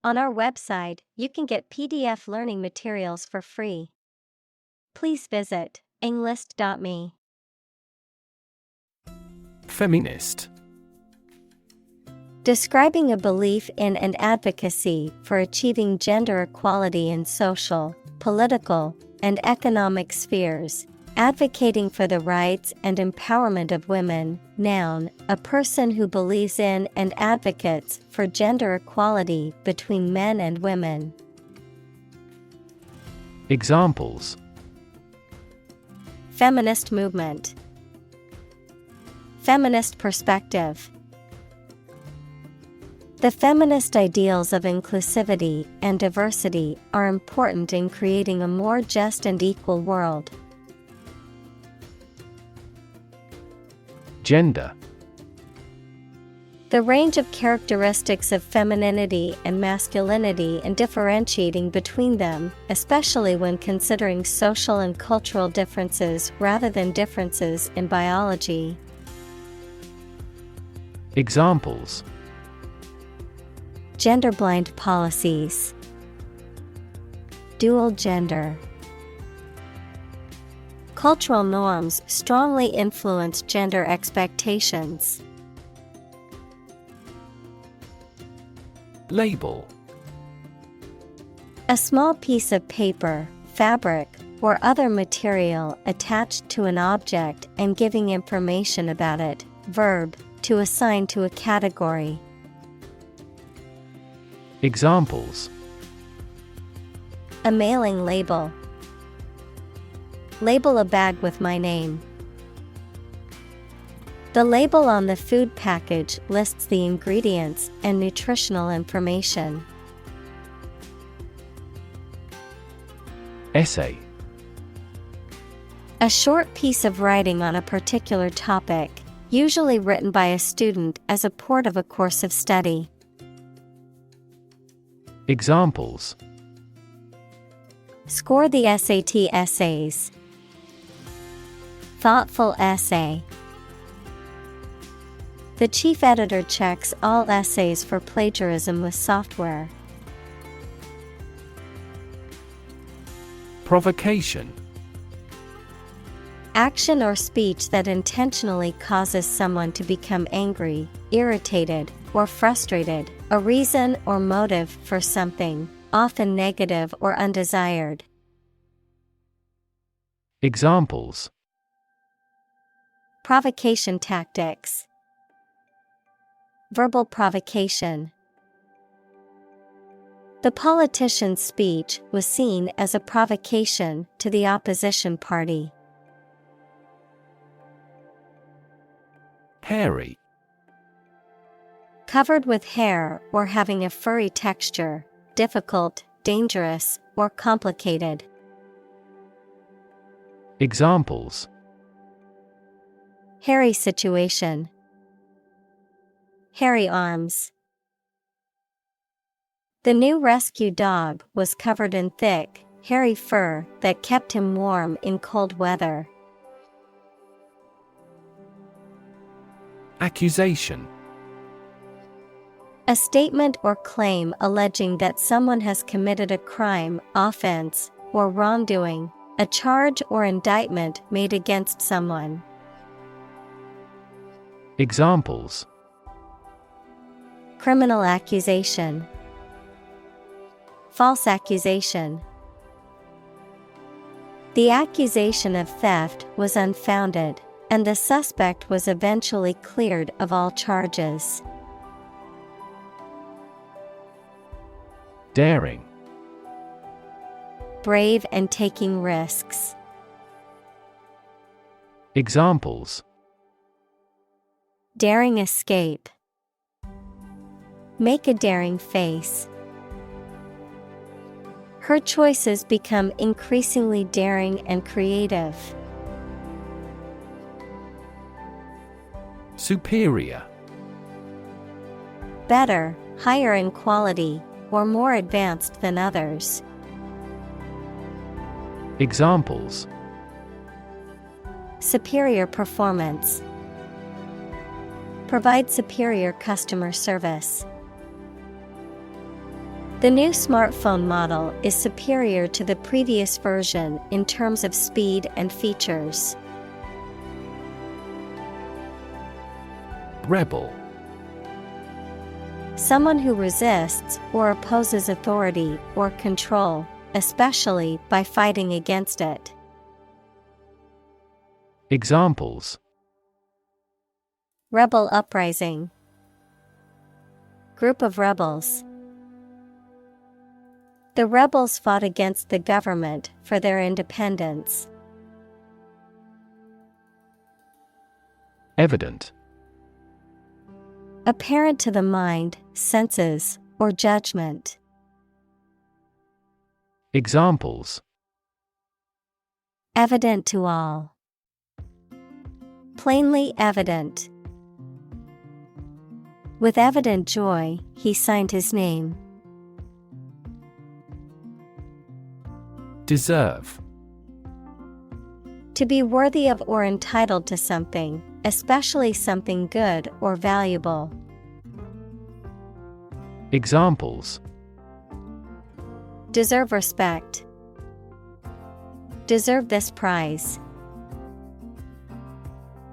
On our website, you can get PDF learning materials for free. Please visit englist.me. Feminist. Describing a belief in and advocacy for achieving gender equality in social, political, and economic spheres, advocating for the rights and empowerment of women. Noun, a person who believes in and advocates for gender equality between men and women. Examples: Feminist movement. Feminist perspective. The feminist ideals of inclusivity and diversity are important in creating a more just and equal world. Gender. The range of characteristics of femininity and masculinity and differentiating between them, especially when considering social and cultural differences rather than differences in biology. Examples: Gender-blind policies. Dual gender. Cultural norms strongly influence gender expectations. Label. A small piece of paper, fabric, or other material attached to an object and giving information about it. Verb, to assign to a category. Examples: A mailing label. Label a bag with my name. The label on the food package lists the ingredients and nutritional information. Essay. A short piece of writing on a particular topic, usually written by a student as a part of a course of study. Examples: Score the SAT essays. Thoughtful essay. The chief editor checks all essays for plagiarism with software. Provocation. Action or speech that intentionally causes someone to become angry, irritated, or frustrated, a reason or motive for something, often negative or undesired. Examples: Provocation tactics. Verbal provocation. The politician's speech was seen as a provocation to the opposition party. Hairy. Covered with hair or having a furry texture, difficult, dangerous, or complicated. Examples: Hairy situation. Hairy arms. The new rescue dog was covered in thick, hairy fur that kept him warm in cold weather. Accusation. A statement or claim alleging that someone has committed a crime, offense, or wrongdoing, a charge or indictment made against someone. Examples: Criminal accusation. False accusation. The accusation of theft was unfounded, and the suspect was eventually cleared of all charges. Daring. Brave and taking risks. Examples: Daring escape. Make a daring face. Her choices become increasingly daring and creative. Superior. Better, higher in quality, or more advanced than others. Examples: Superior performance. Provide superior customer service. The new smartphone model is superior to the previous version in terms of speed and features. Rebel. Someone who resists or opposes authority or control, especially by fighting against it. Examples: Rebel uprising. Group of rebels. The rebels fought against the government for their independence. Evident. Apparent to the mind, senses, or judgment. Examples: Evident to all. Plainly evident. With evident joy, he signed his name. Deserve. To be worthy of or entitled to something, especially something good or valuable. Examples: Deserve respect. Deserve this prize.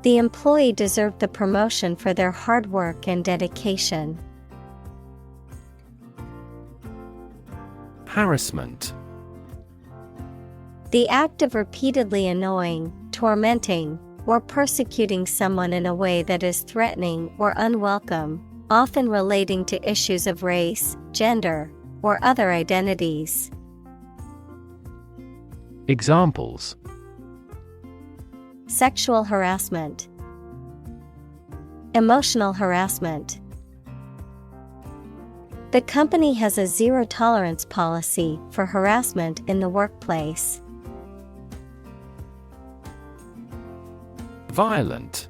The employee deserved the promotion for their hard work and dedication. Harassment. The act of repeatedly annoying, tormenting, or persecuting someone in a way that is threatening or unwelcome, often relating to issues of race, gender, or other identities. Examples: Sexual harassment. Emotional harassment. The company has a zero-tolerance policy for harassment in the workplace. Violent.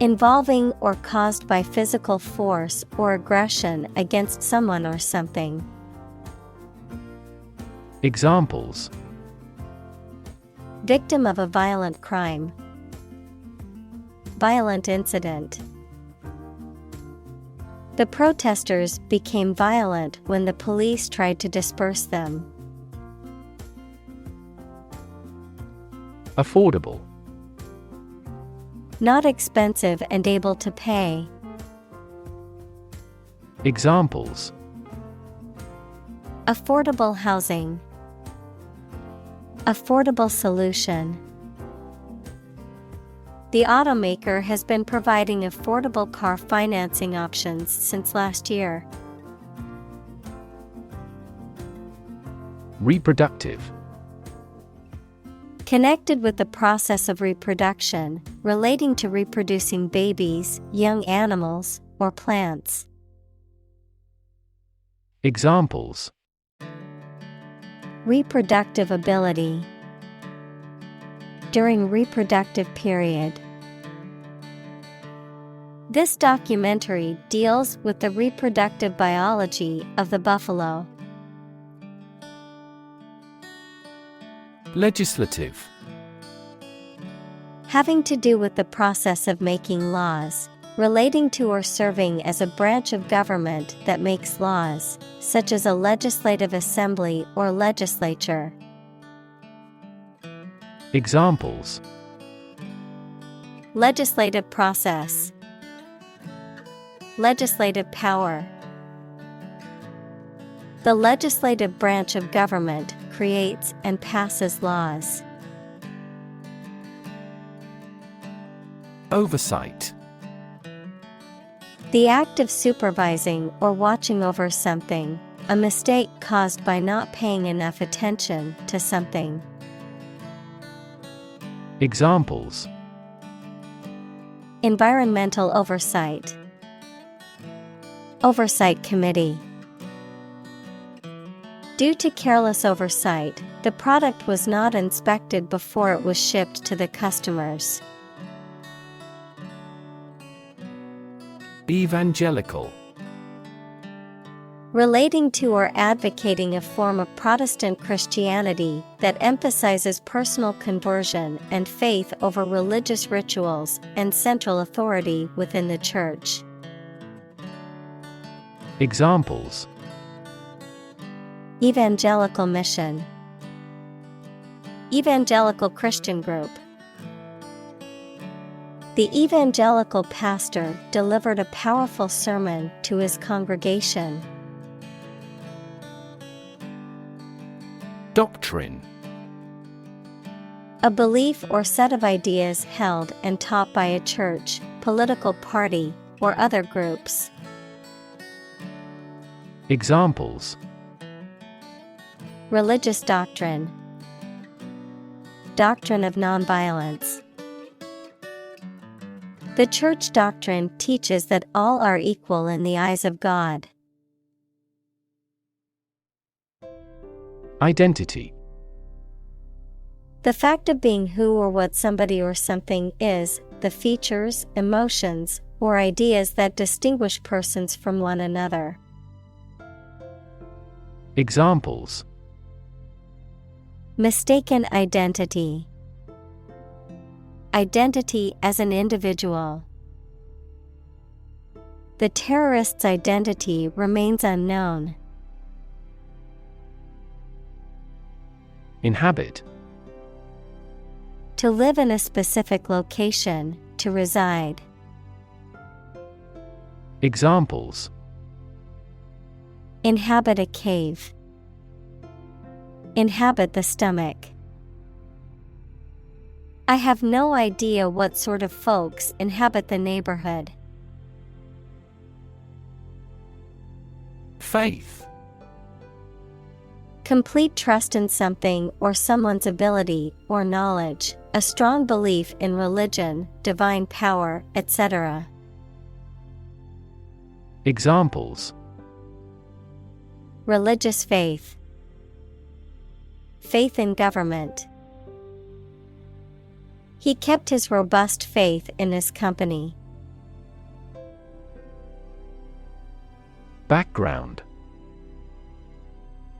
Involving or caused by physical force or aggression against someone or something. Examples: Victim of a violent crime. Violent incident. The protesters became violent when the police tried to disperse them. Affordable. Not expensive and able to pay. Examples: Affordable housing. Affordable solution. The automaker has been providing affordable car financing options since last year. Reproductive. Connected with the process of reproduction, relating to reproducing babies, young animals, or plants. Examples: Reproductive ability. During reproductive period. This documentary deals with the reproductive biology of the buffalo. Legislative. Having to do with the process of making laws, relating to or serving as a branch of government that makes laws, such as a legislative assembly or legislature. Examples: Legislative process. Legislative power. The legislative branch of government creates and passes laws. Oversight. The act of supervising or watching over something, a mistake caused by not paying enough attention to something. Examples: Environmental oversight. Oversight committee. Due to careless oversight, the product was not inspected before it was shipped to the customers. Evangelical. Relating to or advocating a form of Protestant Christianity that emphasizes personal conversion and faith over religious rituals and central authority within the church. Examples: Evangelical mission. Evangelical Christian group. The evangelical pastor delivered a powerful sermon to his congregation. Doctrine. A belief or set of ideas held and taught by a church, political party, or other groups. Examples: Religious doctrine. Doctrine of nonviolence. The church doctrine teaches that all are equal in the eyes of God. Identity. The fact of being who or what somebody or something is, the features, emotions, or ideas that distinguish persons from one another. Examples: Mistaken identity. Identity as an individual. The terrorist's identity remains unknown. Inhabit. To live in a specific location, to reside. Examples: Inhabit a cave. Inhabit the stomach. I have no idea what sort of folks inhabit the neighborhood. Faith. Complete trust in something or someone's ability or knowledge, a strong belief in religion, divine power, etc. Examples: Religious faith. Faith in government. He kept his robust faith in his company. Background.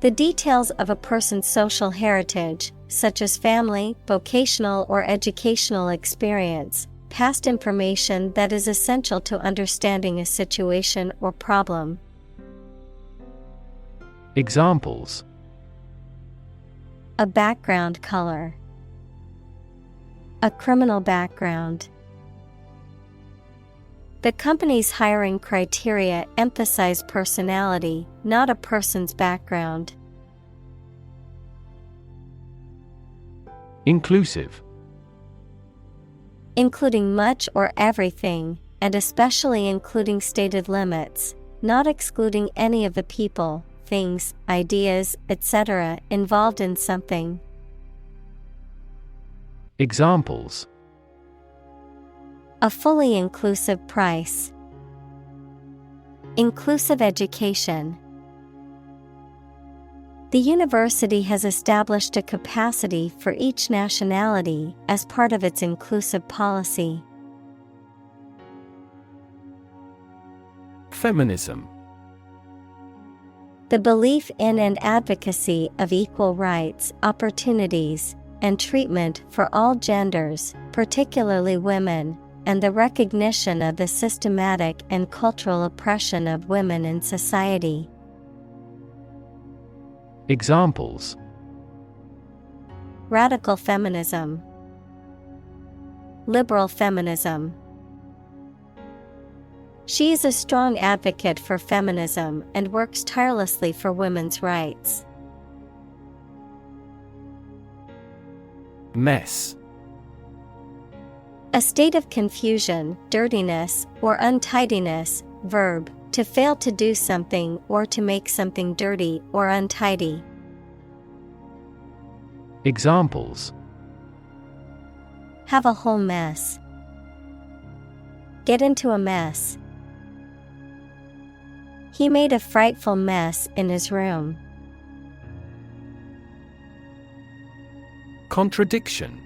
The details of a person's social heritage, such as family, vocational or educational experience, past information that is essential to understanding a situation or problem. Examples: A background color. A criminal background. The company's hiring criteria emphasize personality, not a person's background. Inclusive. Including much or everything, and especially including stated limits, not excluding any of the people, things, ideas, etc. involved in something. Examples: A fully inclusive price. Inclusive education. The university has established a capacity for each nationality as part of its inclusive policy. Feminism. The belief in and advocacy of equal rights, opportunities, and treatment for all genders, particularly women, and the recognition of the systematic and cultural oppression of women in society. Examples: Radical feminism. Liberal feminism. She is a strong advocate for feminism and works tirelessly for women's rights. Mess. A state of confusion, dirtiness, or untidiness. Verb, to fail to do something or to make something dirty or untidy. Examples: Have a whole mess. Get into a mess. He made a frightful mess in his room. Contradiction.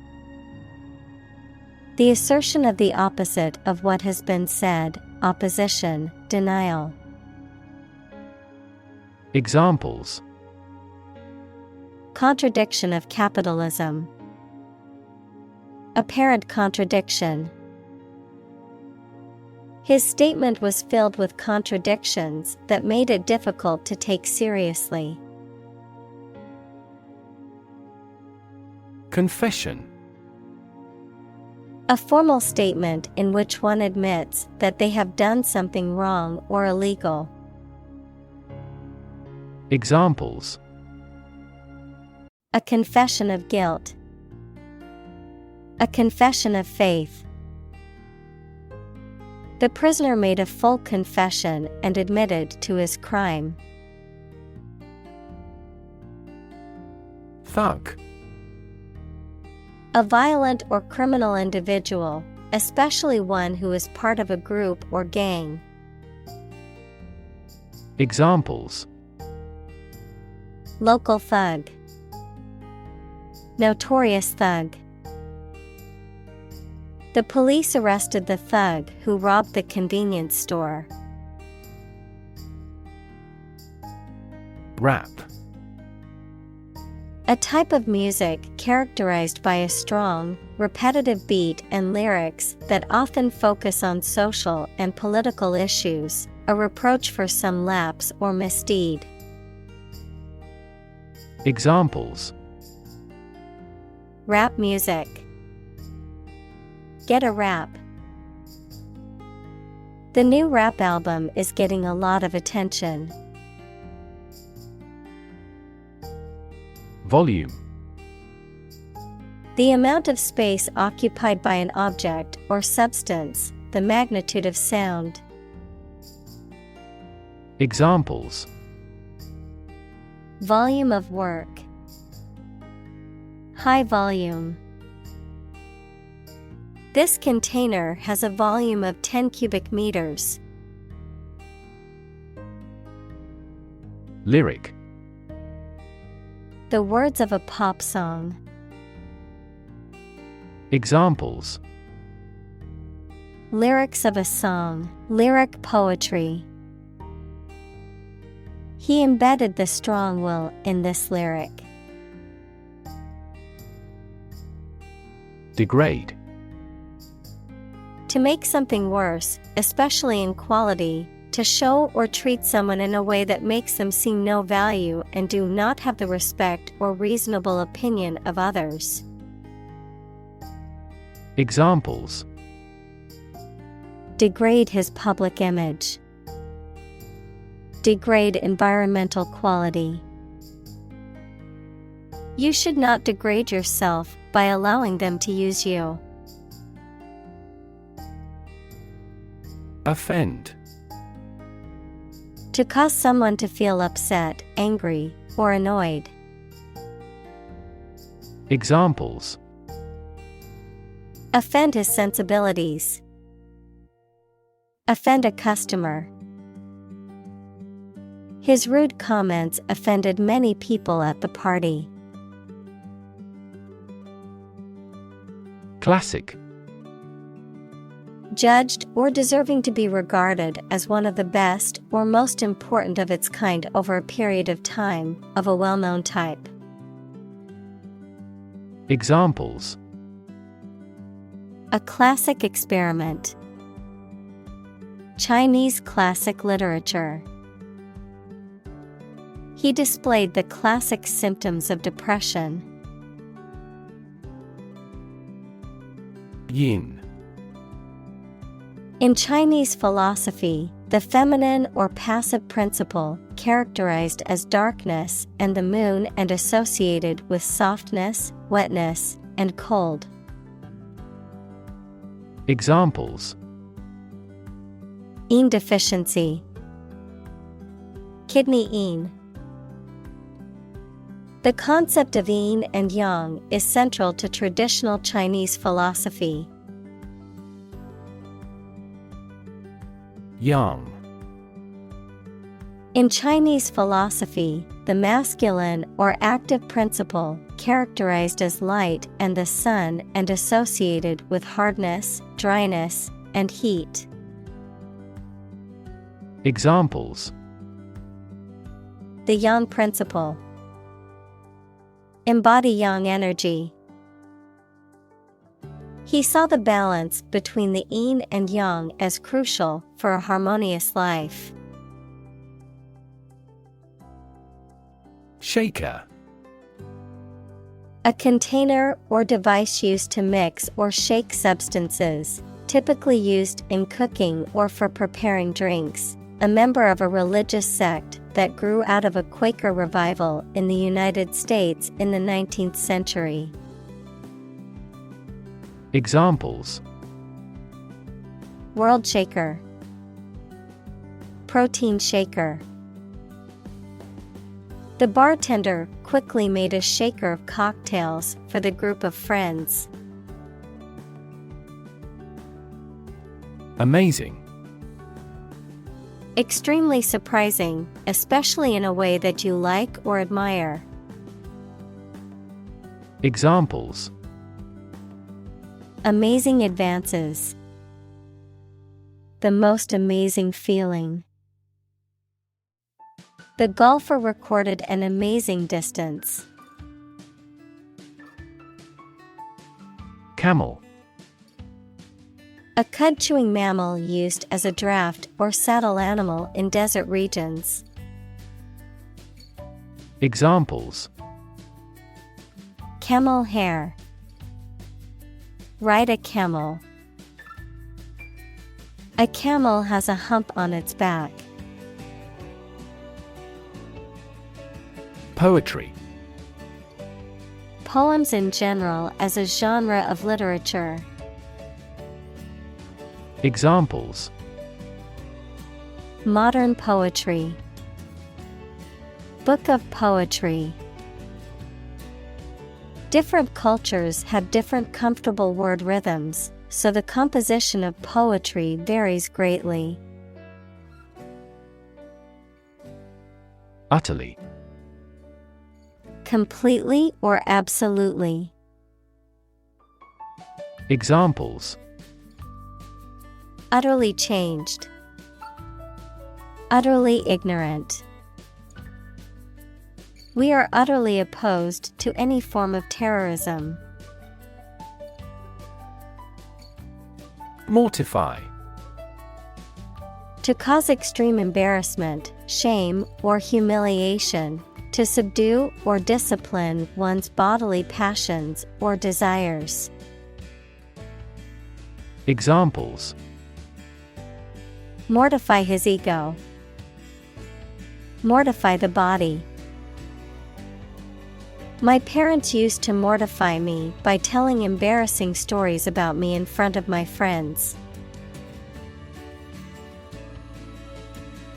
The assertion of the opposite of what has been said, opposition, denial. Examples: Contradiction of capitalism. Apparent contradiction. His statement was filled with contradictions that made it difficult to take seriously. Confession. A formal statement in which one admits that they have done something wrong or illegal. Examples: A confession of guilt. A confession of faith. The prisoner made a full confession and admitted to his crime. Thug. A violent or criminal individual, especially one who is part of a group or gang. Examples: Local thug. Notorious thug. The police arrested the thug who robbed the convenience store. Rap. A type of music characterized by a strong, repetitive beat and lyrics that often focus on social and political issues, a reproach for some lapse or misdeed. Examples: Rap music. Get a rap. The new rap album is getting a lot of attention. Volume. The amount of space occupied by an object or substance, the magnitude of sound. Examples: Volume of work. High volume. This container has a volume of 10 cubic meters. Lyric. The words of a pop song. Examples: Lyrics of a song, lyric poetry. He embedded the strong will in this lyric. Degrade. To make something worse, especially in quality, to show or treat someone in a way that makes them see no value and do not have the respect or reasonable opinion of others. Examples: Degrade his public image. Degrade environmental quality. You should not degrade yourself by allowing them to use you. Offend. To cause someone to feel upset, angry, or annoyed. Examples: Offend his sensibilities. Offend a customer. His rude comments offended many people at the party. Classic. Judged or deserving to be regarded as one of the best or most important of its kind over a period of time, of a well-known type. Examples: A classic experiment. Chinese classic literature. He displayed the classic symptoms of depression. Yin. In Chinese philosophy, the feminine or passive principle, characterized as darkness and the moon and associated with softness, wetness, and cold. Examples: Yin deficiency. Kidney yin. The concept of yin and yang is central to traditional Chinese philosophy. Yang. In Chinese philosophy, the masculine or active principle, characterized as light and the sun and associated with hardness, dryness, and heat. Examples: The yang principle. Embody yang energy. He saw the balance between the yin and yang as crucial for a harmonious life. Shaker. A container or device used to mix or shake substances, typically used in cooking or for preparing drinks. A member of a religious sect that grew out of a Quaker revival in the United States in the 19th century. Examples: World shaker, protein shaker. The bartender quickly made a shaker of cocktails for the group of friends. Amazing. Extremely surprising, especially in a way that you like or admire. Examples: Amazing advances. The most amazing feeling. The golfer recorded an amazing distance. Camel. A cud-chewing mammal used as a draft or saddle animal in desert regions. Examples: Camel hair. Ride a camel. A camel has a hump on its back. Poetry. Poems in general as a genre of literature. Examples: Modern poetry. Book of poetry. Different cultures have different comfortable word rhythms, so the composition of poetry varies greatly. Utterly. Completely or absolutely. Examples: Utterly changed. Utterly ignorant. We are utterly opposed to any form of terrorism. Mortify. To cause extreme embarrassment, shame, or humiliation. To subdue or discipline one's bodily passions or desires. Examples: Mortify his ego. Mortify the body. My parents used to mortify me by telling embarrassing stories about me in front of my friends.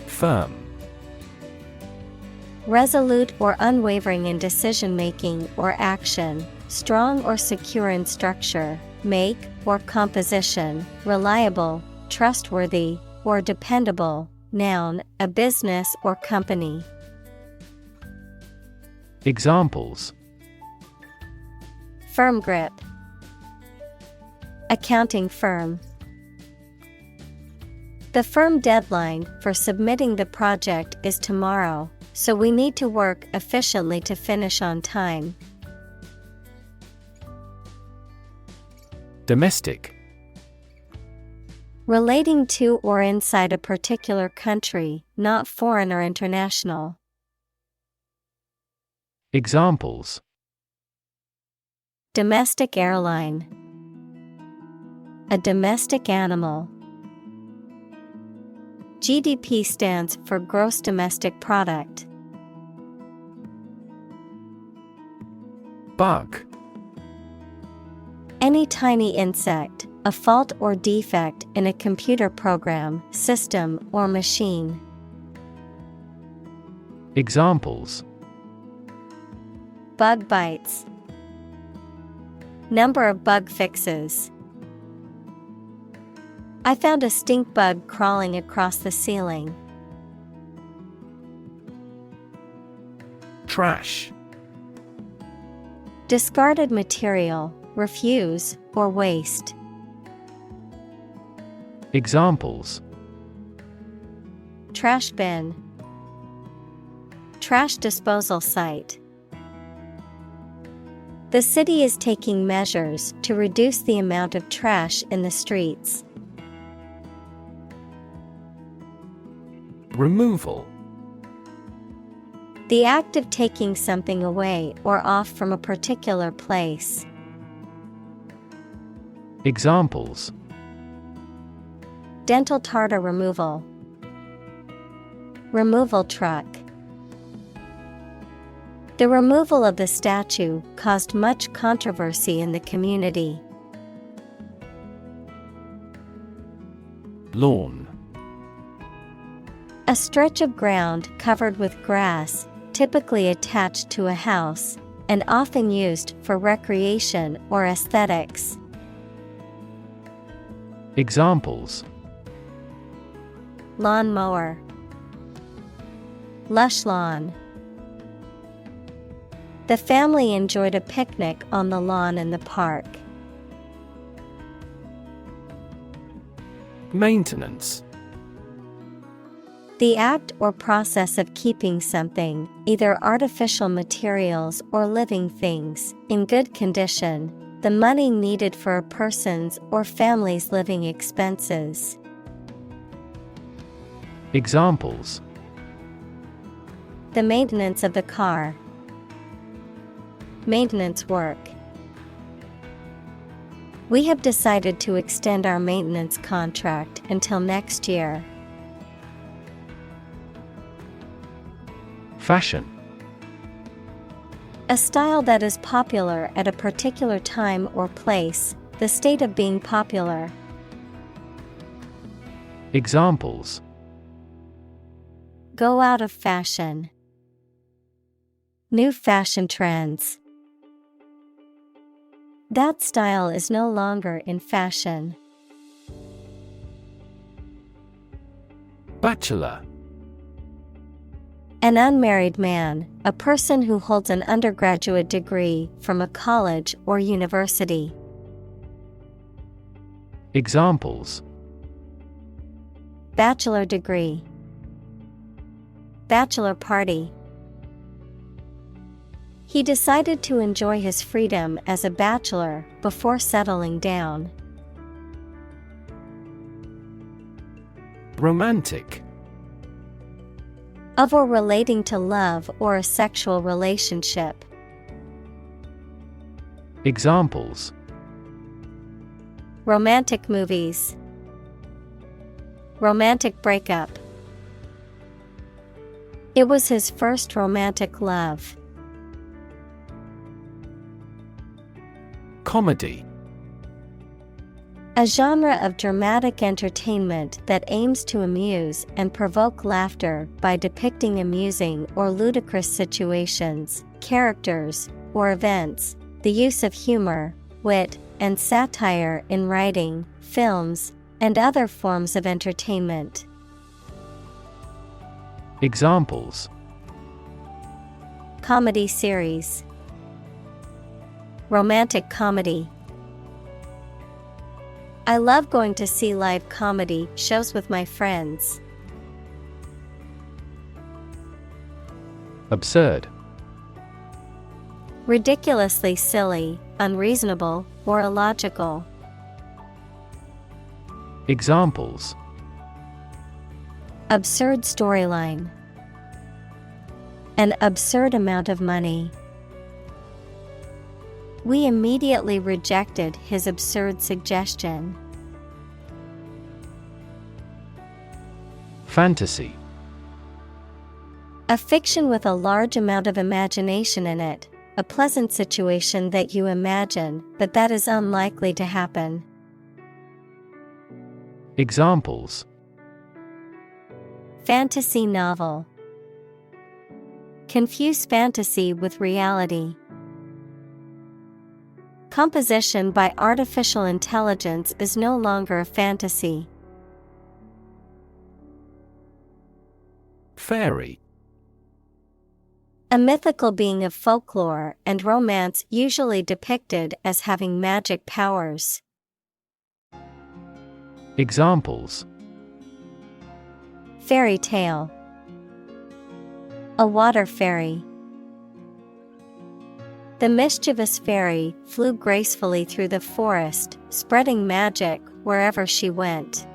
Firm. Resolute or unwavering in decision-making or action, strong or secure in structure, make or composition, reliable, trustworthy, or dependable. Noun, a business or company. Examples: Firm grip. Accounting firm. The firm deadline for submitting the project is tomorrow, so we need to work efficiently to finish on time. Domestic. Relating to or inside a particular country, not foreign or international. Examples: Domestic airline. A domestic animal. GDP stands for gross domestic product. Bug. Any tiny insect, a fault or defect in a computer program, system, or machine. Examples: Bug bites. Number of bug fixes. I found a stink bug crawling across the ceiling. Trash. Discarded material, refuse, or waste. Examples: Trash bin. Trash disposal site. The city is taking measures to reduce the amount of trash in the streets. Removal. The act of taking something away or off from a particular place. Examples: Dental tartar removal. Removal truck. The removal of the statue caused much controversy in the community. Lawn. A stretch of ground covered with grass, typically attached to a house, and often used for recreation or aesthetics. Examples: Lawn mower. Lush lawn. The family enjoyed a picnic on the lawn in the park. Maintenance. The act or process of keeping something, either artificial materials or living things, in good condition, the money needed for a person's or family's living expenses. Examples: The maintenance of the car. Maintenance work. We have decided to extend our maintenance contract until next year. Fashion. A style that is popular at a particular time or place, the state of being popular. Examples: Go out of fashion. New fashion trends. That style is no longer in fashion. Bachelor. An unmarried man, a person who holds an undergraduate degree from a college or university. Examples: Bachelor degree. Bachelor party. He decided to enjoy his freedom as a bachelor before settling down. Romantic. Of or relating to love or a sexual relationship. Examples: Romantic movies. Romantic breakup. It was his first romantic love. Comedy. A genre of dramatic entertainment that aims to amuse and provoke laughter by depicting amusing or ludicrous situations, characters, or events. The use of humor, wit, and satire in writing, films, and other forms of entertainment. Examples: Comedy series. Romantic comedy. I love going to see live comedy shows with my friends. Absurd. Ridiculously silly, unreasonable, or illogical. Examples: Absurd storyline. An absurd amount of money. We immediately rejected his absurd suggestion. Fantasy. A fiction with a large amount of imagination in it, a pleasant situation that you imagine, but that is unlikely to happen. Examples: Fantasy novel. Confuse fantasy with reality. Composition by artificial intelligence is no longer a fantasy. Fairy. A mythical being of folklore and romance usually depicted as having magic powers. Examples: Fairy tale. A water fairy. The mischievous fairy flew gracefully through the forest, spreading magic wherever she went.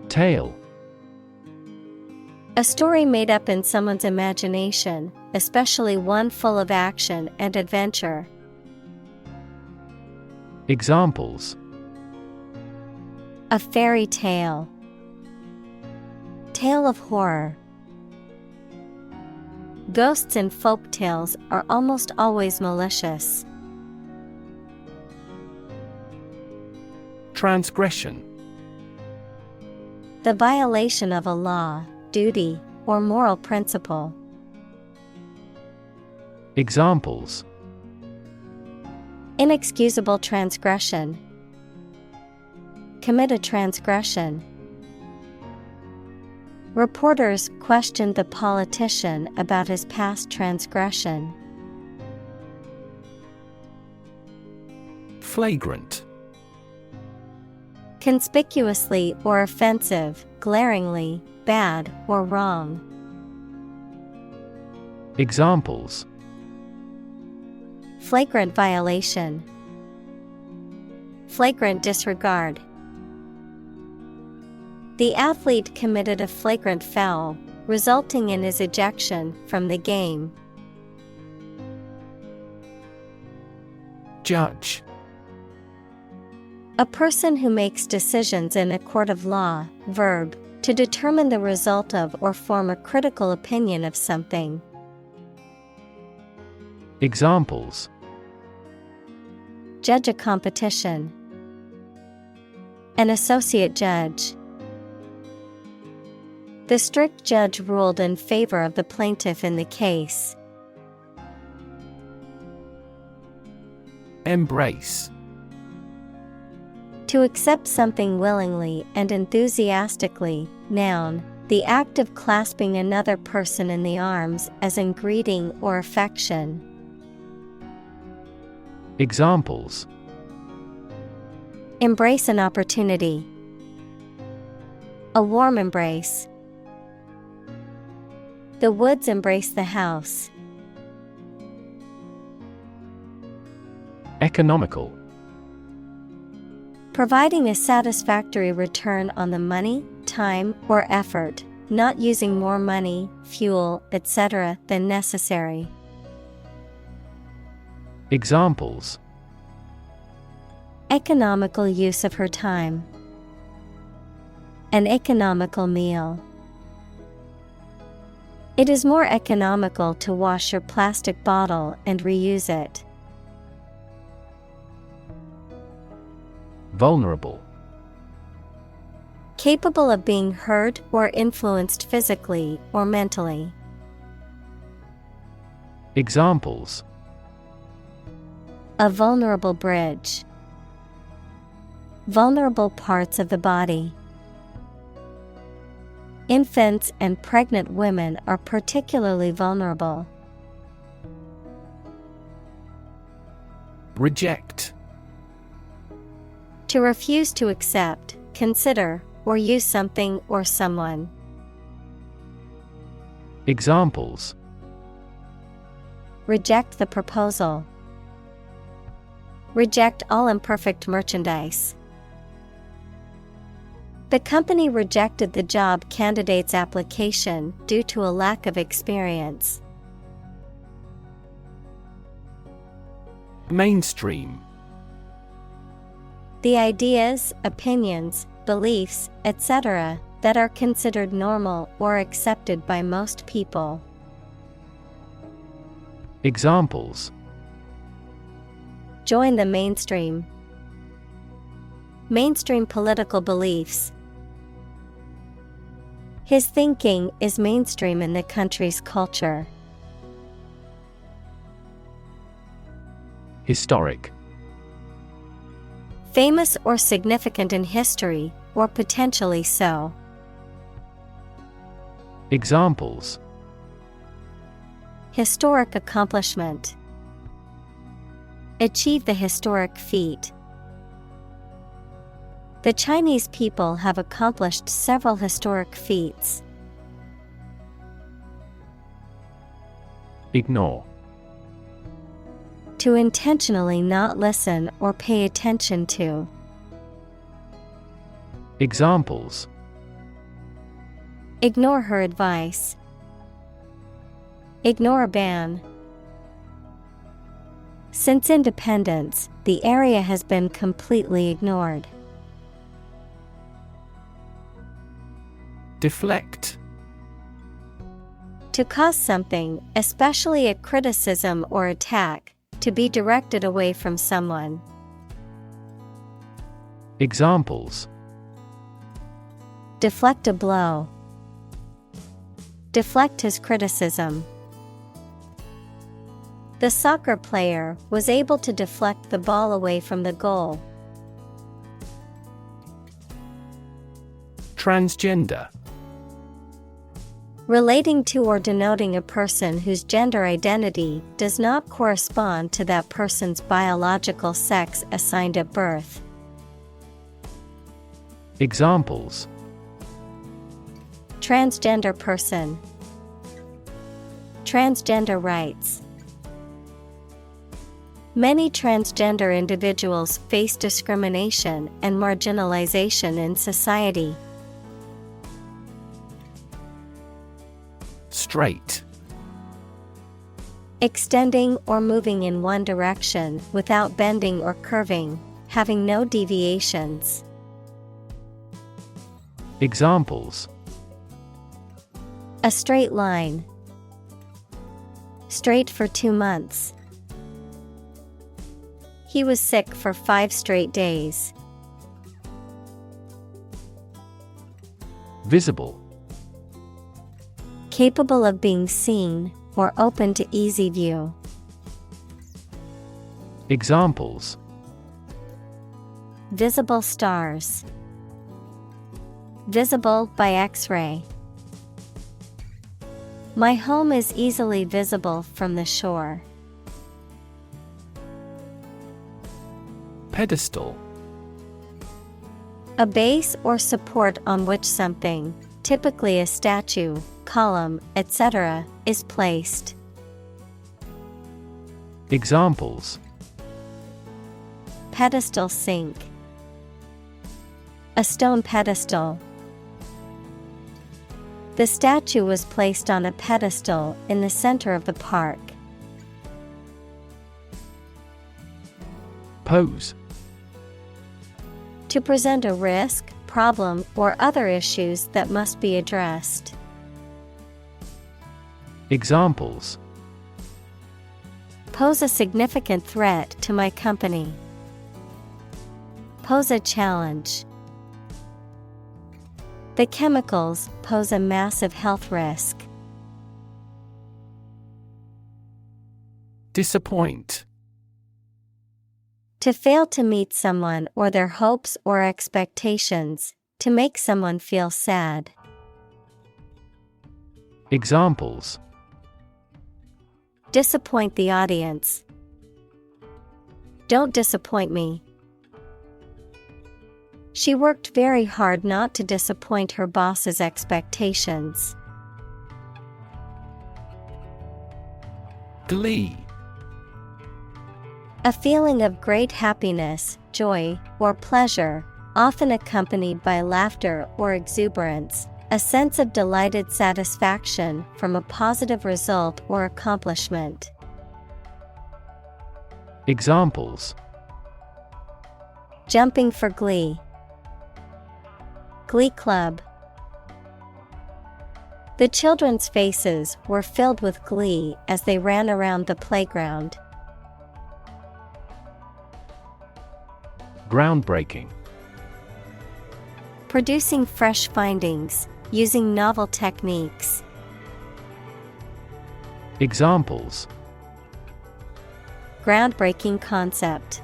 Tale. A story made up in someone's imagination, especially one full of action and adventure. Examples: A fairy tale. Tale of horror. Ghosts in folk tales are almost always malicious. Transgression. The violation of a law, duty, or moral principle. Examples: Inexcusable transgression. Commit a transgression. Reporters questioned the politician about his past transgression. Flagrant. Conspicuously or offensive, glaringly, bad or wrong. Examples: Flagrant violation. Flagrant disregard. The athlete committed a flagrant foul, resulting in his ejection from the game. Judge. A person who makes decisions in a court of law. Verb, to determine the result of or form a critical opinion of something. Examples: Judge a competition. An associate judge. The strict judge ruled in favor of the plaintiff in the case. Embrace. To accept something willingly and enthusiastically. Noun, the act of clasping another person in the arms as in greeting or affection. Examples: Embrace an opportunity. A warm embrace. The woods embrace the house. Economical. Providing a satisfactory return on the money, time, or effort, not using more money, fuel, etc. than necessary. Examples: Economical use of her time. An economical meal. It is more economical to wash your plastic bottle and reuse it. Vulnerable. Capable of being hurt or influenced physically or mentally. Examples: A vulnerable bridge. Vulnerable parts of the body. Infants and pregnant women are particularly vulnerable. Reject. To refuse to accept, consider, or use something or someone. Examples: Reject the proposal. Reject all imperfect merchandise. The company rejected the job candidate's application due to a lack of experience. Mainstream. The ideas, opinions, beliefs, etc. that are considered normal or accepted by most people. Examples: Join the mainstream. Mainstream political beliefs. His thinking is mainstream in the country's culture. Historic. Famous or significant in history, or potentially so. Examples: Historic accomplishment. Achieve the historic feat. The Chinese people have accomplished several historic feats. Ignore. To intentionally not listen or pay attention to. Ignore her advice. Ignore a ban. Since independence, the area has been completely ignored. Deflect. To cause something, especially a criticism or attack, to be directed away from someone. Examples: Deflect a blow. Deflect his criticism. The soccer player was able to deflect the ball away from the goal. Transgender. Relating to or denoting a person whose gender identity does not correspond to that person's biological sex assigned at birth. Examples: Transgender person. Transgender rights. Many transgender individuals face discrimination and marginalization in society. Straight. Extending or moving in one direction without bending or curving, having no deviations. Examples: A straight line. Straight for 2 months. He was sick for 5 straight days. Visible. Capable of being seen or open to easy view. Examples: Visible stars. Visible by X-ray. My home is easily visible from the shore. Pedestal. A base or support on which something, typically a statue, column, etc., is placed. Examples: Pedestal sink. A stone pedestal. The statue was placed on a pedestal in the center of the park. Pose. To present a risk, problem, or other issues that must be addressed. Examples: Pose a significant threat to my company. Pose a challenge. The chemicals pose a massive health risk. Disappoint. To fail to meet someone or their hopes or expectations, to make someone feel sad. Examples: Disappoint the audience. Don't disappoint me. She worked very hard not to disappoint her boss's expectations. Glee. A feeling of great happiness, joy, or pleasure, often accompanied by laughter or exuberance, a sense of delighted satisfaction from a positive result or accomplishment. Examples: Jumping for glee. Glee club. The children's faces were filled with glee as they ran around the playground. Groundbreaking. Producing fresh findings, using novel techniques. Examples: Groundbreaking concept.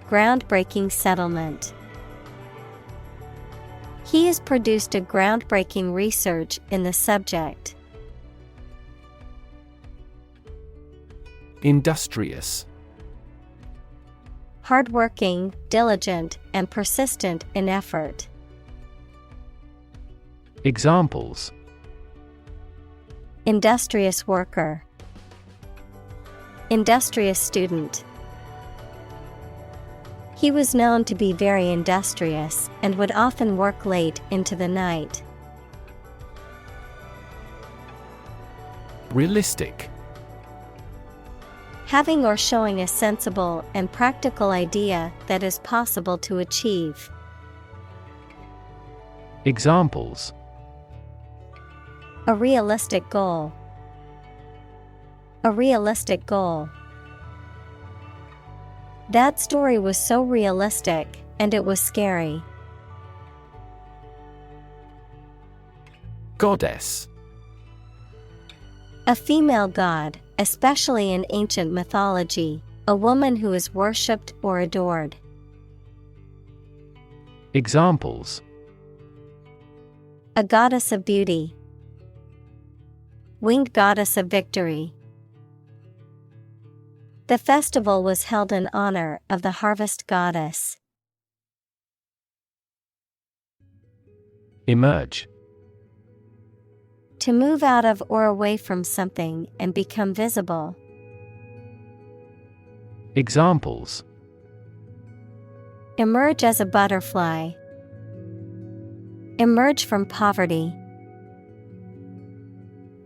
Groundbreaking settlement. He has produced a groundbreaking research in the subject. Industrious. Hardworking, diligent, and persistent in effort. Examples: Industrious worker. Industrious student. He was known to be very industrious and would often work late into the night. Realistic. Having or showing a sensible and practical idea that is possible to achieve. Examples: A realistic goal. A realistic goal. That story was so realistic, and it was scary. Goddess. A female god, especially in ancient mythology, a woman who is worshipped or adored. Examples: A goddess of beauty. Winged goddess of victory. The festival was held in honor of the harvest goddess. Emerge. To move out of or away from something and become visible. Examples: Emerge as a butterfly. Emerge from poverty.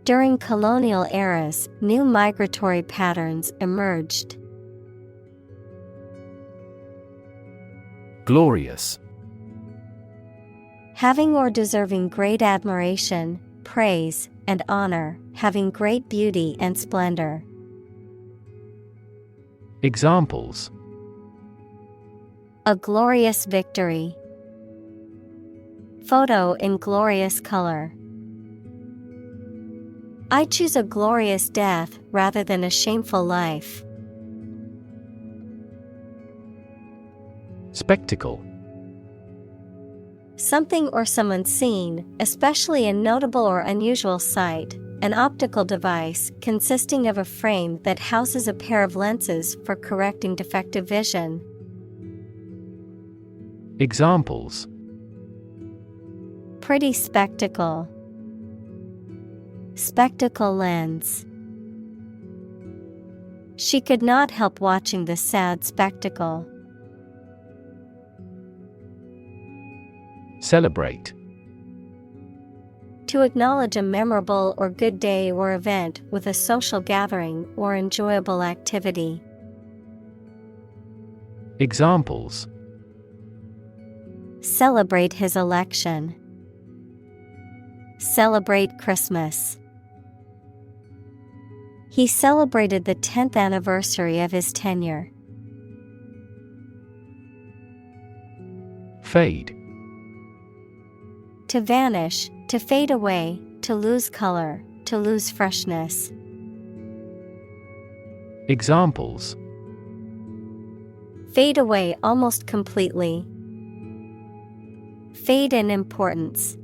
During colonial eras, new migratory patterns emerged. Glorious. Having or deserving great admiration, praise, and honor, having great beauty and splendor. Examples: A glorious victory. Photo in glorious color. I choose a glorious death rather than a shameful life. Spectacle. Something or someone seen, especially a notable or unusual sight, an optical device consisting of a frame that houses a pair of lenses for correcting defective vision. Examples: Pretty spectacle. Spectacle lens. She could not help watching the sad spectacle. Celebrate. To acknowledge a memorable or good day or event with a social gathering or enjoyable activity. Examples: Celebrate his election. Celebrate Christmas. He celebrated the 10th anniversary of his tenure. Fade. To vanish, to fade away, to lose color, to lose freshness. Examples: Fade away almost completely. Fade in importance.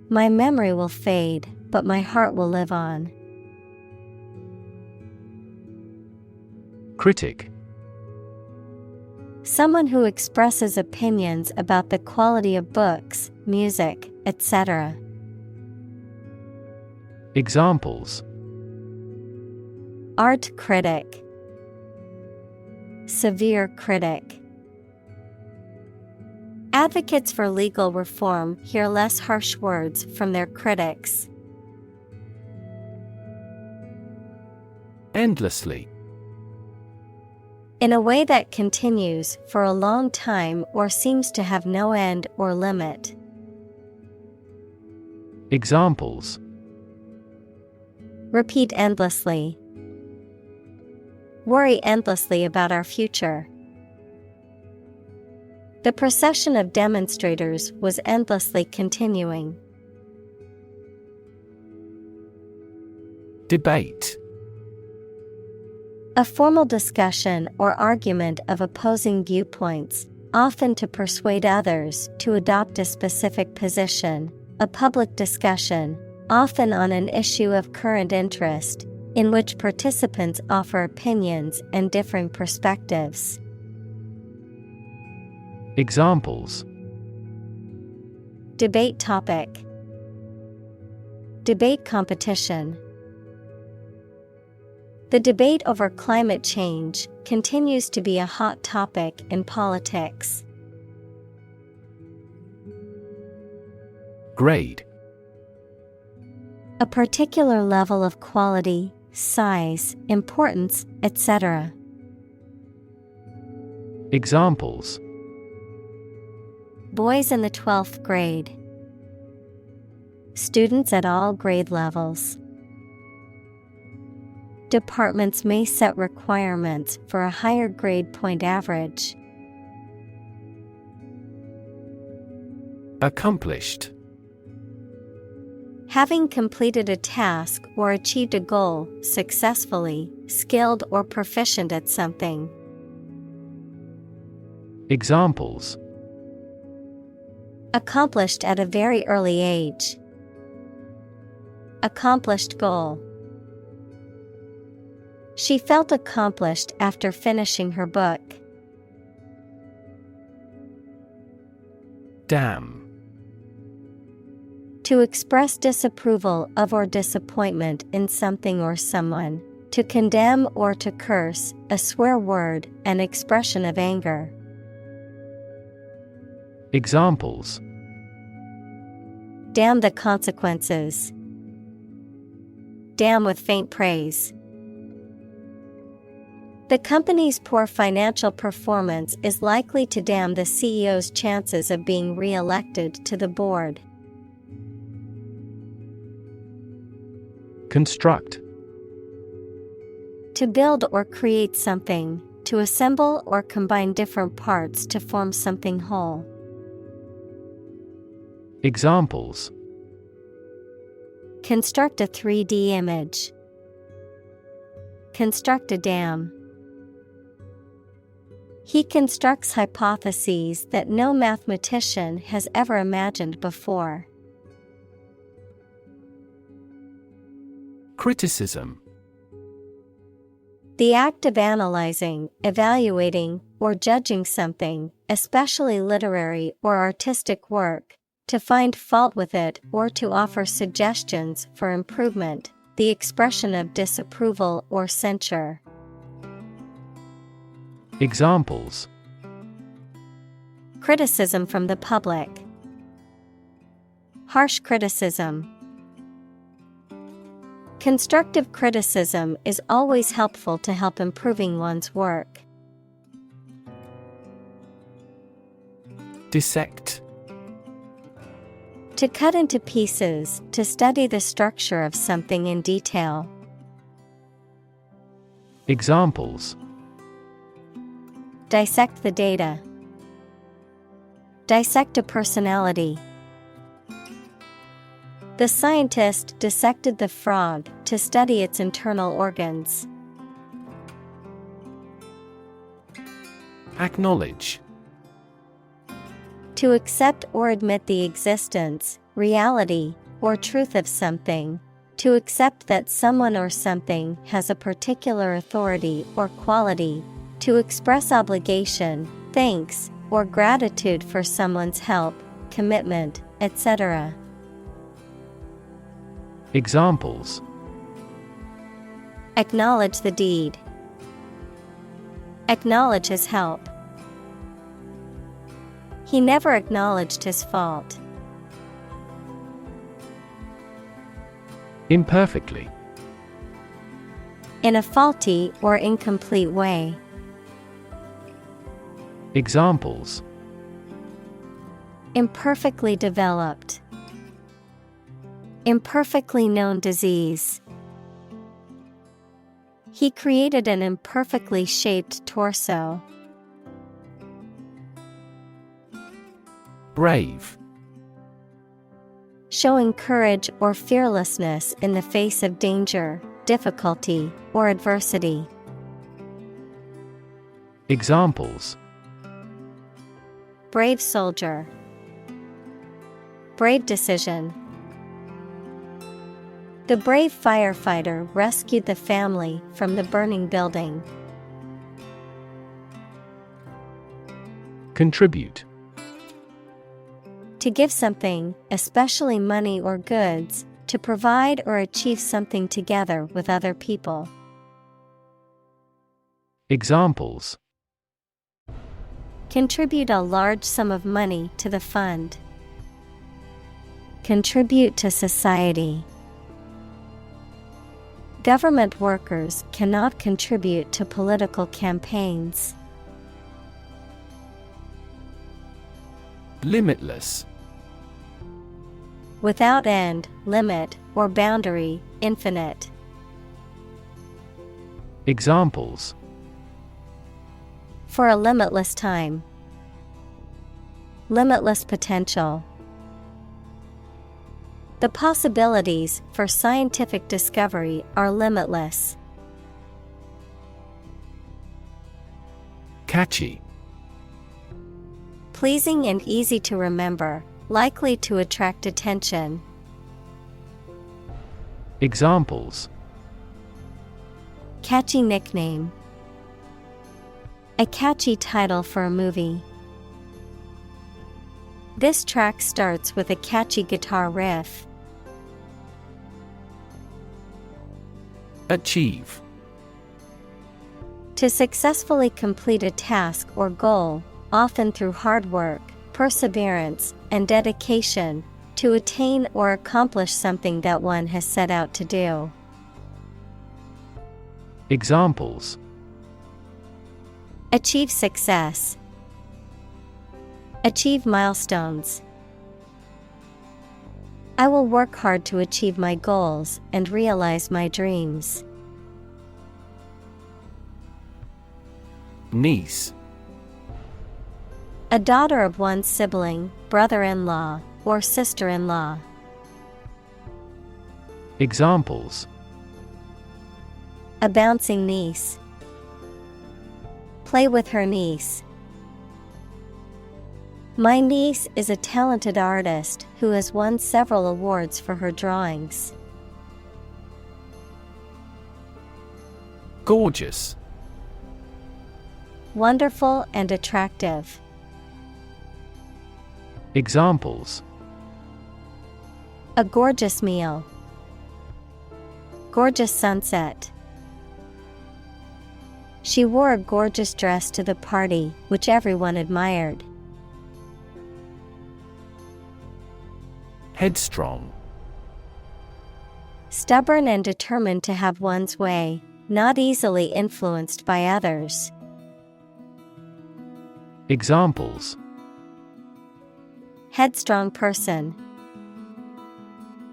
My memory will fade, but my heart will live on. Critic. Someone who expresses opinions about the quality of books, music, etc. Examples: Art critic. Severe critic. Advocates for legal reform hear less harsh words from their critics. Endlessly. In a way that continues for a long time or seems to have no end or limit. Examples: Repeat endlessly. Worry endlessly about our future. The procession of demonstrators was endlessly continuing. Debate. A formal discussion or argument of opposing viewpoints, often to persuade others to adopt a specific position, a public discussion, often on an issue of current interest, in which participants offer opinions and differing perspectives. Examples: Debate topic. Debate competition. The debate over climate change continues to be a hot topic in politics. Grade. A particular level of quality, size, importance, etc. Examples: Boys in the 12th grade. Students at all grade levels. Departments may set requirements for a higher grade point average. Accomplished. Having completed a task or achieved a goal successfully, skilled or proficient at something. Examples: Accomplished at a very early age. Accomplished goal. She felt accomplished after finishing her book. Damn. To express disapproval of or disappointment in something or someone. To condemn or to curse, a swear word, an expression of anger. Examples: Damn the consequences. Damn with faint praise. The company's poor financial performance is likely to damn the CEO's chances of being re-elected to the board. Construct. To build or create something, to assemble or combine different parts to form something whole. Examples: Construct a 3D image. Construct a dam. He constructs hypotheses that no mathematician has ever imagined before. Criticism. The act of analyzing, evaluating, or judging something, especially literary or artistic work, to find fault with it or to offer suggestions for improvement, the expression of disapproval or censure. Examples: Criticism from the public. Harsh criticism. Constructive criticism is always helpful to help improving one's work. Dissect. To cut into pieces, to study the structure of something in detail. Examples: Dissect the data. Dissect a personality. The scientist dissected the frog to study its internal organs. Acknowledge. To accept or admit the existence, reality, or truth of something. To accept that someone or something has a particular authority or quality. To express obligation, thanks, or gratitude for someone's help, commitment, etc. Examples: Acknowledge the deed. Acknowledge his help. He never acknowledged his fault. Imperfectly. In a faulty or incomplete way. Examples: Imperfectly developed. Imperfectly known disease. He created an imperfectly shaped torso. Brave. Showing courage or fearlessness in the face of danger, difficulty, or adversity. Examples: Brave soldier. Brave decision. The brave firefighter rescued the family from the burning building. Contribute. To give something, especially money or goods, to provide or achieve something together with other people. Examples: Contribute a large sum of money to the fund. Contribute to society. Government workers cannot contribute to political campaigns. Limitless. Without end, limit, or boundary, infinite. Examples: For a limitless time. Limitless potential. The possibilities for scientific discovery are limitless. Catchy. Pleasing and easy to remember, likely to attract attention. Examples: Catchy nickname. A catchy title for a movie. This track starts with a catchy guitar riff. Achieve. To successfully complete a task or goal, often through hard work, perseverance, and dedication, to attain or accomplish something that one has set out to do. Examples: Achieve success. Achieve milestones. I will work hard to achieve my goals and realize my dreams. Niece. A daughter of one's sibling, brother-in-law, or sister-in-law. Examples: A bouncing niece. Play with her niece. My niece is a talented artist who has won several awards for her drawings. Gorgeous. Wonderful and attractive. Examples: A gorgeous meal. Gorgeous sunset. She wore a gorgeous dress to the party, which everyone admired. Headstrong. Stubborn and determined to have one's way, not easily influenced by others. Examples: Headstrong person.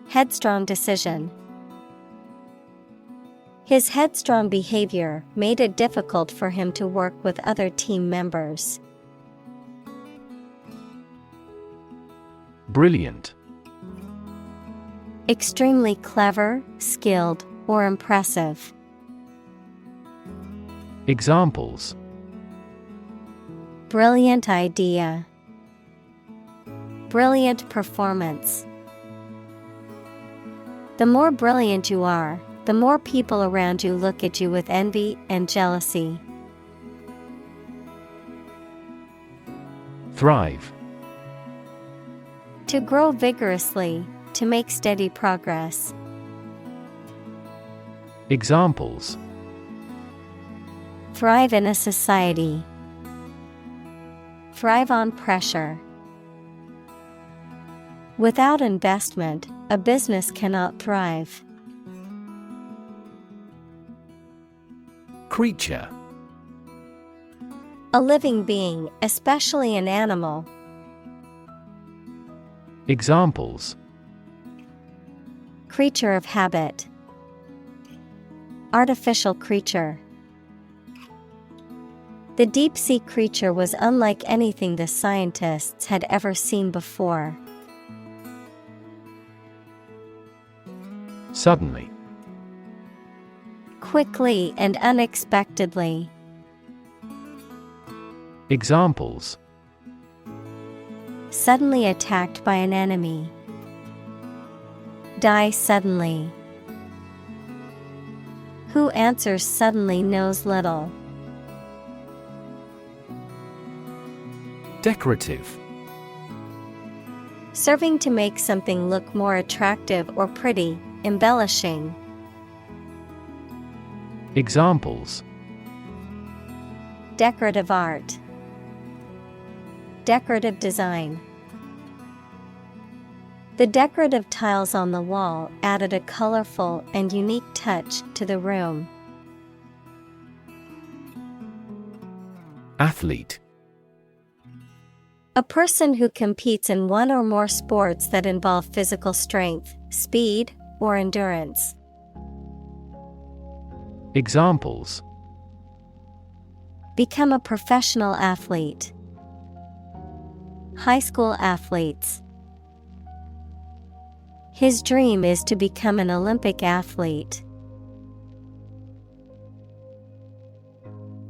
Headstrong decision. His headstrong behavior made it difficult for him to work with other team members. Brilliant. Extremely clever, skilled, or impressive. Examples: Brilliant idea. Brilliant performance. The more brilliant you are, the more people around you look at you with envy and jealousy. Thrive. To grow vigorously, to make steady progress. Examples: Thrive in a society. Thrive on pressure. Without investment, a business cannot thrive. Creature. A living being, especially an animal. Examples: Creature of habit. Artificial creature. The deep-sea creature was unlike anything the scientists had ever seen before. Suddenly. Quickly and unexpectedly. Examples: Suddenly attacked by an enemy. Die suddenly. Who answers suddenly knows little. Decorative. Serving to make something look more attractive or pretty, embellishing. Examples: Decorative art. Decorative design. The decorative tiles on the wall added a colorful and unique touch to the room. Athlete. A person who competes in one or more sports that involve physical strength, speed, or endurance. Examples: Become a professional athlete. High school athletes. His dream is to become an Olympic athlete.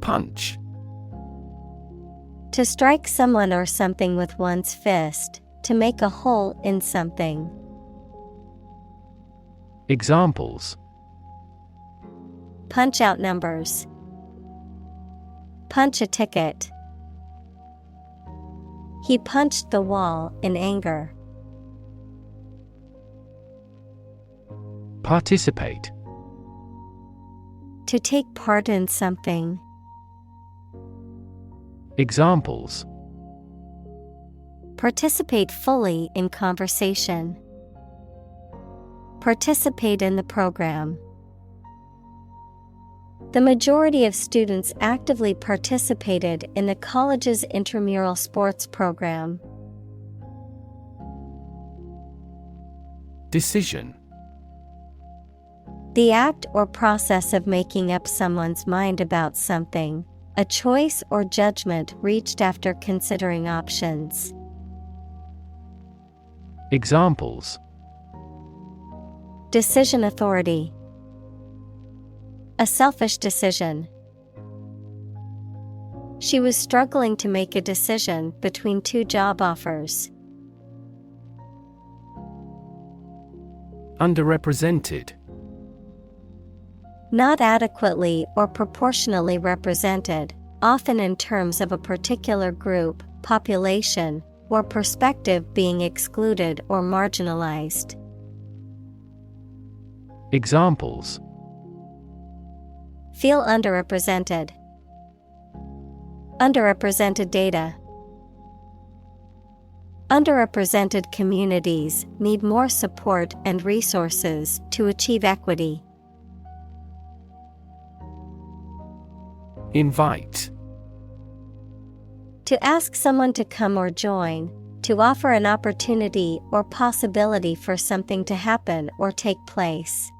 Punch. To strike someone or something with one's fist, to make a hole in something. Examples: Punch out numbers. Punch a ticket. He punched the wall in anger. Participate. To take part in something. Examples: Participate fully in conversation. Participate in the program. The majority of students actively participated in the college's intramural sports program. Decision. The act or process of making up someone's mind about something, a choice or judgment reached after considering options. Examples: Decision authority. A selfish decision. She was struggling to make a decision between two job offers. Underrepresented. Not adequately or proportionally represented, often in terms of a particular group, population, or perspective being excluded or marginalized. Examples: Feel underrepresented. Underrepresented data. Underrepresented communities need more support and resources to achieve equity. Invite. To ask someone to come or join, to offer an opportunity or possibility for something to happen or take place.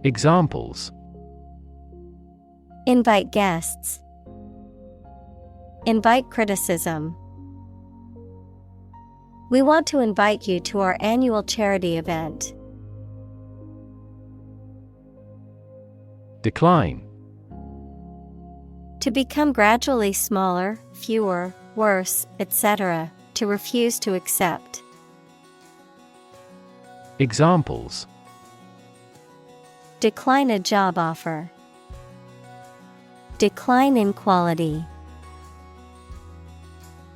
Examples: Invite guests. Invite criticism. We want to invite you to our annual charity event. Decline. To become gradually smaller, fewer, worse, etc., to refuse to accept. Examples: Decline a job offer. Decline in quality.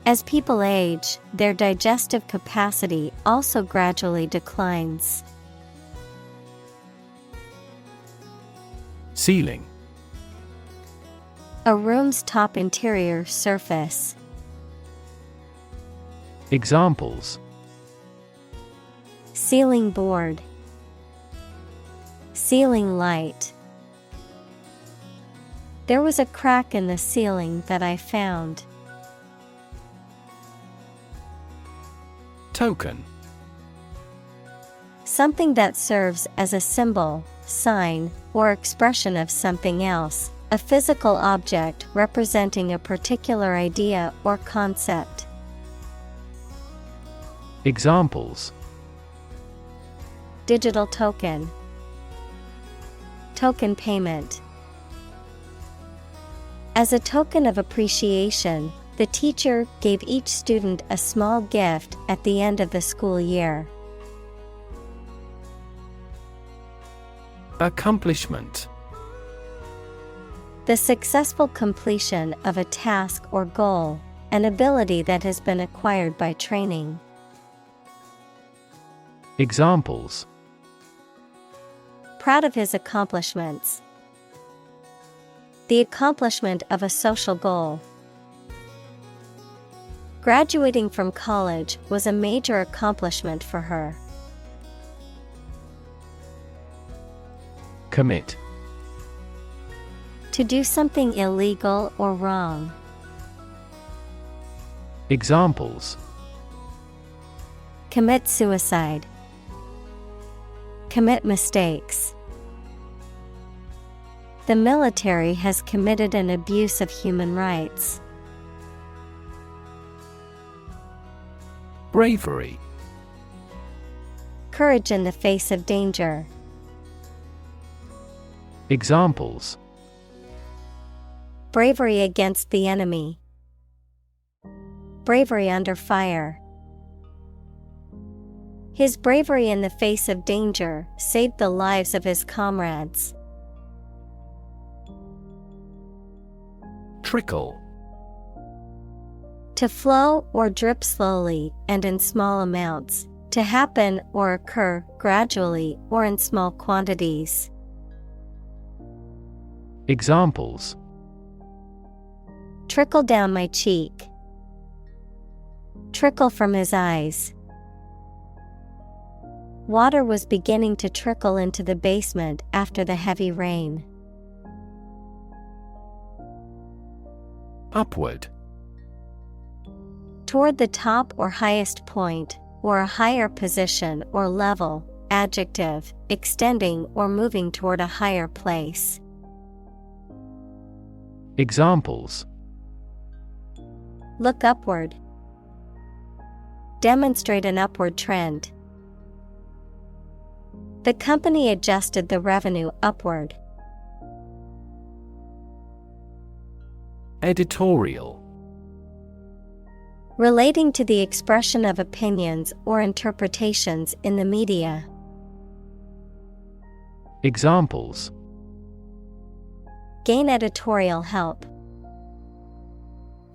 As people age, their digestive capacity also gradually declines. Ceiling. A room's top interior surface. Examples: Ceiling board. Ceiling light. There was a crack in the ceiling that I found. Token. Something that serves as a symbol, sign, or expression of something else, a physical object representing a particular idea or concept. Examples: Digital token. Token payment. As a token of appreciation, the teacher gave each student a small gift at the end of the school year. Accomplishment. The successful completion of a task or goal, an ability that has been acquired by training. Examples: Proud of his accomplishments. The accomplishment of a social goal. Graduating from college was a major accomplishment for her. Commit. To do something illegal or wrong. Examples: Commit suicide. Commit mistakes. The military has committed an abuse of human rights. Bravery. Courage in the face of danger. Examples: Bravery against the enemy. Bravery under fire. His bravery in the face of danger saved the lives of his comrades. Trickle. To flow or drip slowly and in small amounts, to happen or occur gradually or in small quantities. Examples: Trickle down my cheek. Trickle from his eyes. Water was beginning to trickle into the basement after the heavy rain. Upward. Toward the top or highest point, or a higher position or level, adjective, extending or moving toward a higher place. Examples: Look upward. Demonstrate an upward trend. The company adjusted the revenue upward. Editorial. Relating to the expression of opinions or interpretations in the media. Examples: Gain editorial help.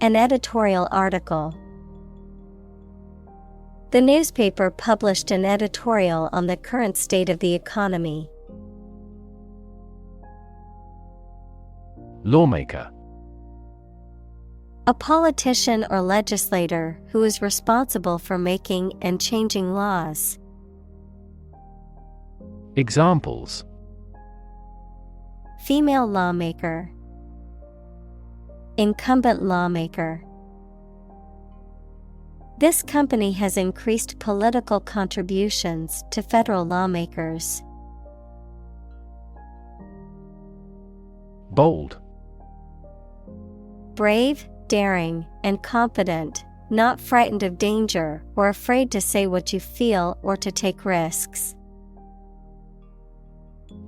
An editorial article. The newspaper published an editorial on the current state of the economy. Lawmaker. A politician or legislator who is responsible for making and changing laws. Examples: Female lawmaker. Incumbent lawmaker. This company has increased political contributions to federal lawmakers. Bold. Brave, daring, and confident, not frightened of danger or afraid to say what you feel or to take risks.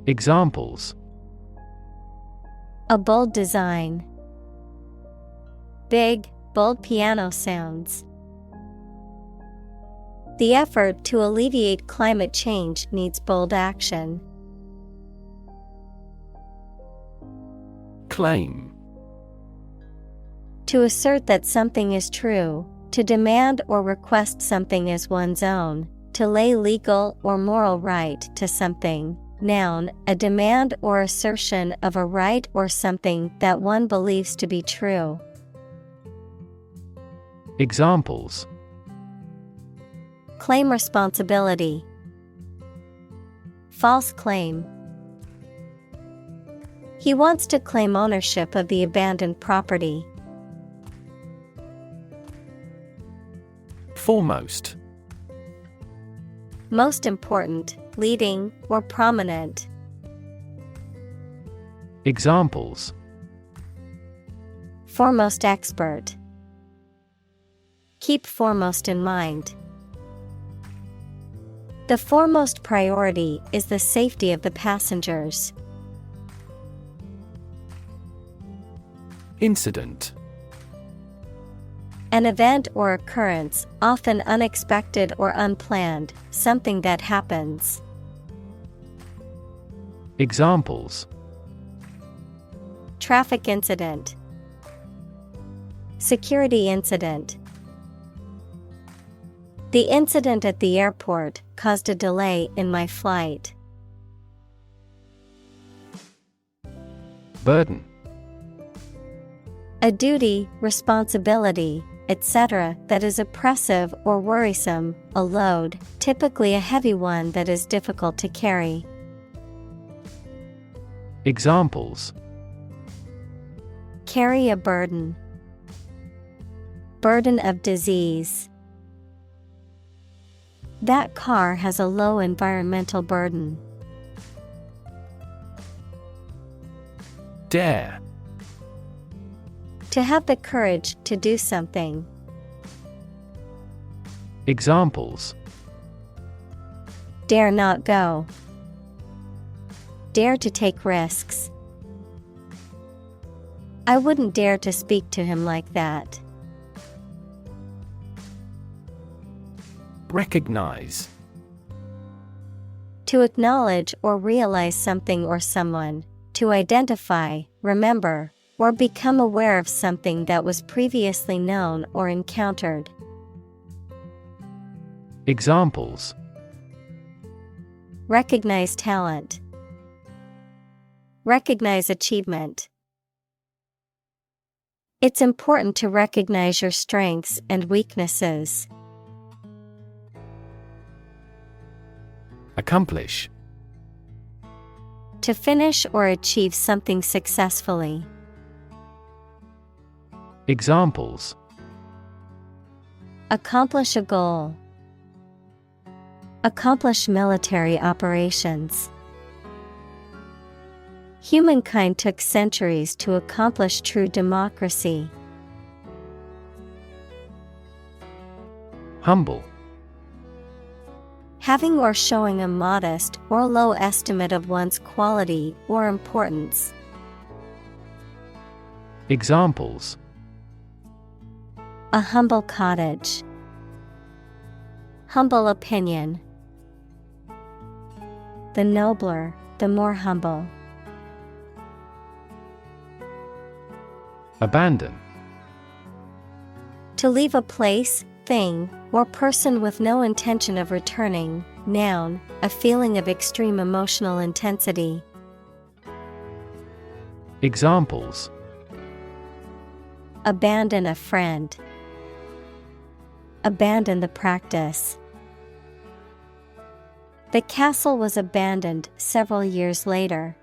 Examples: A bold design. Big, bold piano sounds. The effort to alleviate climate change needs bold action. Claim. To assert that something is true, to demand or request something as one's own, to lay legal or moral right to something. Noun, a demand or assertion of a right or something that one believes to be true. Examples: Claim responsibility. False claim. He wants to claim ownership of the abandoned property. Foremost. Most important, leading, or prominent. Examples: Foremost expert. Keep foremost in mind. The foremost priority is the safety of the passengers. Incident. An event or occurrence, often unexpected or unplanned, something that happens. Examples: Traffic incident. Security incident. The incident at the airport caused a delay in my flight. Burden. A duty, responsibility, etc., that is oppressive or worrisome, a load, typically a heavy one that is difficult to carry. Examples: Carry a burden. Burden of disease. That car has a low environmental burden. Dare. To have the courage to do something. Examples: Dare not go. Dare to take risks. I wouldn't dare to speak to him like that. Recognize. To acknowledge or realize something or someone, to identify, remember, or become aware of something that was previously known or encountered. Examples: Recognize talent. Recognize achievement. It's important to recognize your strengths and weaknesses. Accomplish. To finish or achieve something successfully. Examples: Accomplish a goal. Accomplish military operations. Humankind took centuries to accomplish true democracy. Humble. Having or showing a modest or low estimate of one's quality or importance. Examples: A humble cottage. Humble opinion. The nobler, the more humble. Abandon. To leave a place, thing, or person with no intention of returning. Noun, a feeling of extreme emotional intensity. Examples: Abandon a friend. Abandon the practice. The castle was abandoned several years later.